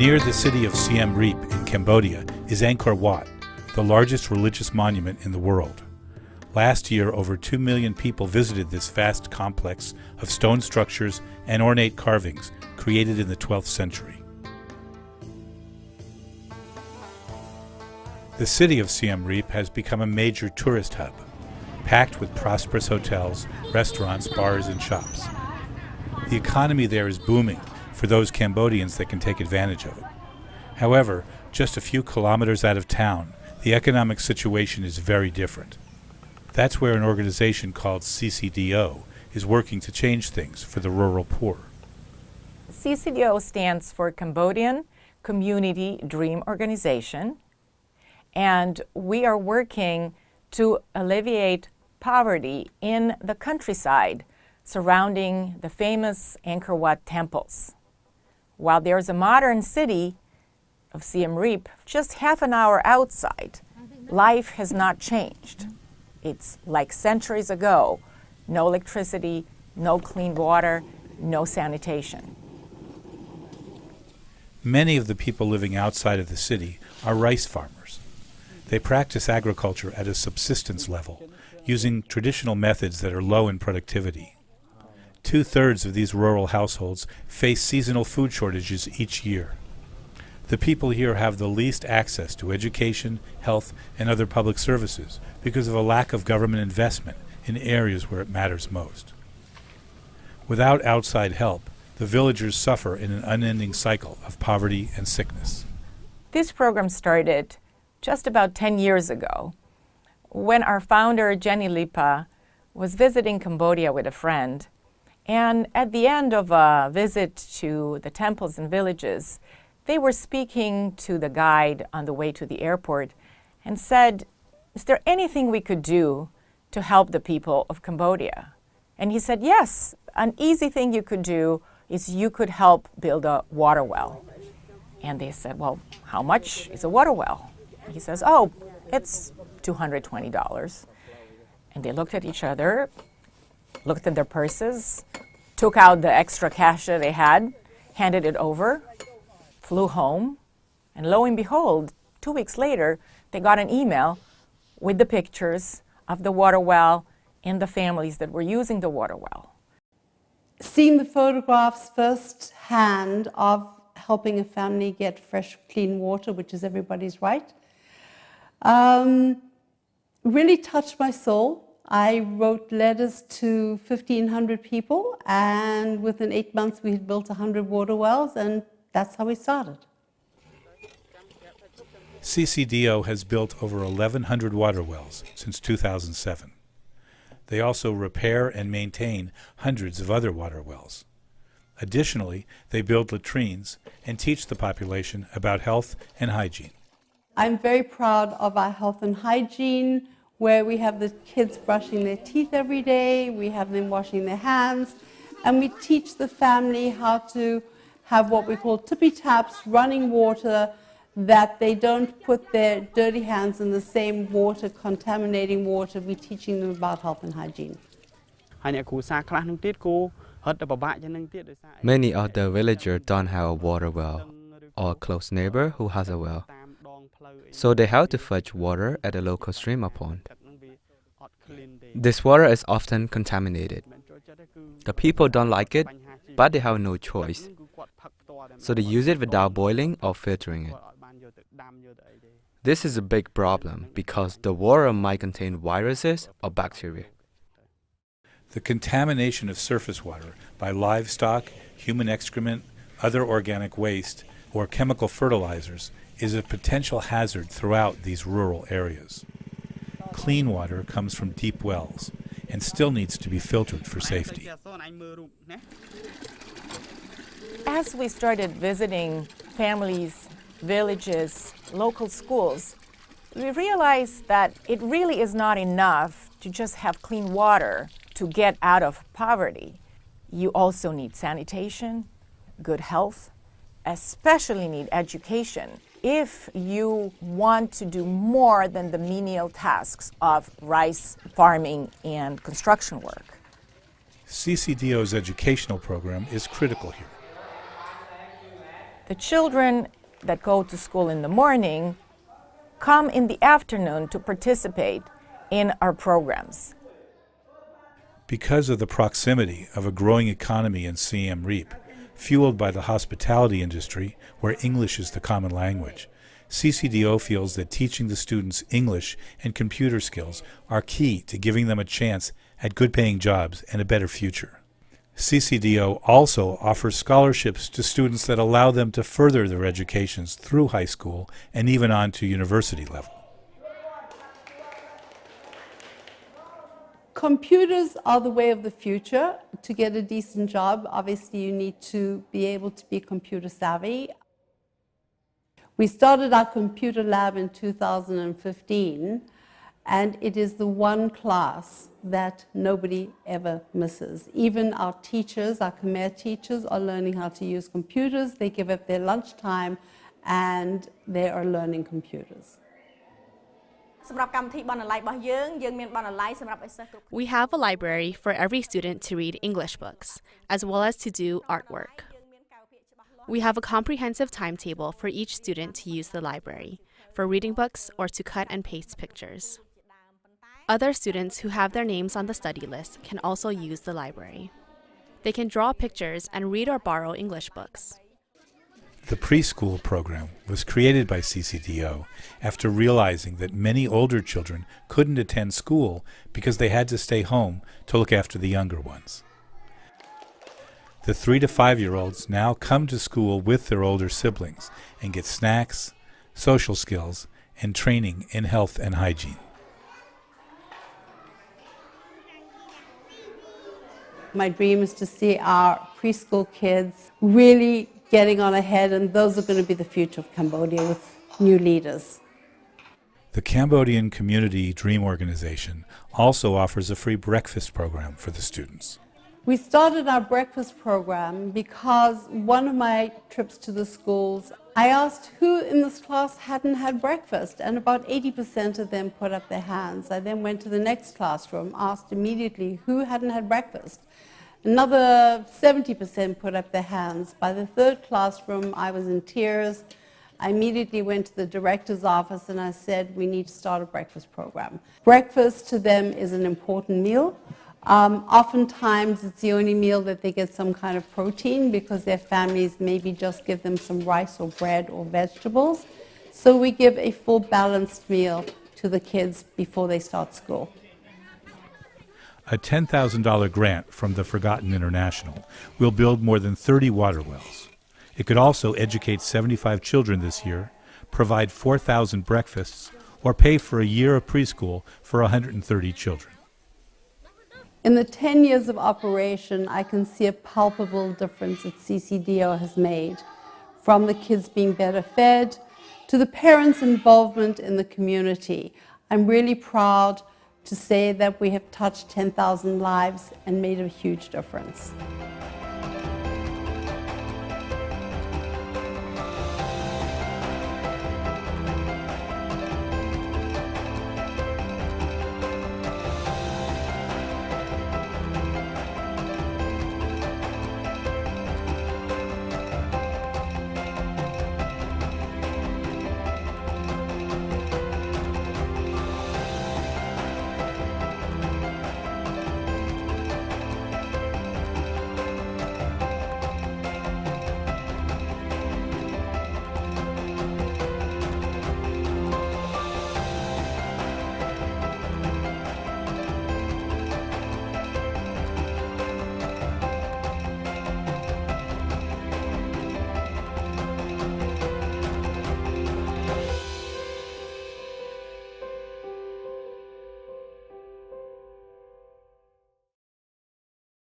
Near the city of Siem Reap in Cambodia is Angkor Wat, the largest religious monument in the world. Last year, over 2 million people visited this vast complex of stone structures and ornate carvings created in the 12th century. The city of Siem Reap has become a major tourist hub, packed with prosperous hotels, restaurants, bars, and shops. The economy there is booming for those Cambodians that can take advantage of it. However, just a few kilometers out of town, the economic situation is very different. That's where an organization called CCDO is working to change things for the rural poor. CCDO stands for Cambodian Community Dream Organization, and we are working to alleviate poverty in the countryside surrounding the famous Angkor Wat temples. While there's a modern city of Siem Reap just half an hour outside, life has not changed. It's like centuries ago: no electricity, no clean water, no sanitation. Many of the people living outside of the city are rice farmers. They practice agriculture at a subsistence level, using traditional methods that are low in productivity. 2/3 of these rural households face seasonal food shortages each year. The people here have the least access to education, health, and other public services because of a lack of government investment in areas where it matters most. Without outside help, the villagers suffer in an unending cycle of poverty and sickness. This program started just about 10 years ago when our founder, Jenny Lipa, was visiting Cambodia with a friend. And at the end of a visit to the temples and villages, they were speaking to the guide on the way to the airport and said, "Is there anything we could do to help the people of Cambodia?" And he said, "Yes, an easy thing you could do is you could help build a water well." And they said, "Well, how much is a water well?" He says, "Oh, it's $220. And they looked at each other, looked at their purses, took out the extra cash that they had, handed it over, flew home, and lo and behold, 2 weeks later, they got an email with the pictures of the water well and the families that were using the water well. Seeing the photographs firsthand of helping a family get fresh, clean water, which is everybody's right, really touched my soul. I wrote letters to 1,500 people, and within 8 months we had built 100 water wells, and that's how we started. CCDO has built over 1,100 water wells since 2007. They also repair and maintain hundreds of other water wells. Additionally, they build latrines and teach the population about health and hygiene. I'm very proud of our health and hygiene, where we have the kids brushing their teeth every day, we have them washing their hands, and we teach the family how to have what we call tippy taps, running water, that they don't put their dirty hands in the same water, contaminating water. We're teaching them about health and hygiene. Many of the villagers don't have a water well or a close neighbor who has a well, so they have to fetch water at a local stream or pond. This water is often contaminated. The people don't like it, but they have no choice, so they use it without boiling or filtering it. This is a big problem because the water might contain viruses or bacteria. The contamination of surface water by livestock, human excrement, other organic waste, or chemical fertilizers is a potential hazard throughout these rural areas. Clean water comes from deep wells and still needs to be filtered for safety. As we started visiting families, villages, local schools, we realized that it really is not enough to just have clean water to get out of poverty. You also need sanitation, good health, especially need education if you want to do more than the menial tasks of rice farming and construction work. CCDO's educational program is critical here. The children that go to school in the morning come in the afternoon to participate in our programs. Because of the proximity of a growing economy in Siem Reap, fueled by the hospitality industry, where English is the common language, CCDO feels that teaching the students English and computer skills are key to giving them a chance at good-paying jobs and a better future. CCDO also offers scholarships to students that allow them to further their educations through high school and even on to university level. Computers are the way of the future. To get a decent job, obviously you need to be able to be computer savvy. We started our computer lab in 2015, and it is the one class that nobody ever misses. Even our teachers, our Khmer teachers, are learning how to use computers. They give up their lunchtime and they are learning computers. We have a library for every student to read English books, as well as to do artwork. We have a comprehensive timetable for each student to use the library, for reading books or to cut and paste pictures. Other students who have their names on the study list can also use the library. They can draw pictures and read or borrow English books. The preschool program was created by CCDO after realizing that many older children couldn't attend school because they had to stay home to look after the younger ones. The 3 to 5-year-olds now come to school with their older siblings and get snacks, social skills, and training in health and hygiene. My dream is to see our preschool kids really getting on ahead, and those are going to be the future of Cambodia with new leaders. The Cambodian Community Dream Organization also offers a free breakfast program for the students. We started our breakfast program because one of my trips to the schools, I asked who in this class hadn't had breakfast, and about 80% of them put up their hands. I then went to the next classroom, asked immediately who hadn't had breakfast. Another 70% put up their hands. By the third classroom, I was in tears. I immediately went to the director's office and I said, we need to start a breakfast program. Breakfast to them is an important meal. Oftentimes, it's the only meal that they get some kind of protein because their families maybe just give them some rice or bread or vegetables. So we give a full balanced meal to the kids before they start school. A $10,000 grant from the Forgotten International will build more than 30 water wells. It could also educate 75 children this year, provide 4,000 breakfasts, or pay for a year of preschool for 130 children. In the 10 years of operation, I can see a palpable difference that CCDO has made, from the kids being better fed to the parents' involvement in the community. I'm really proud to say that we have touched 10,000 lives and made a huge difference.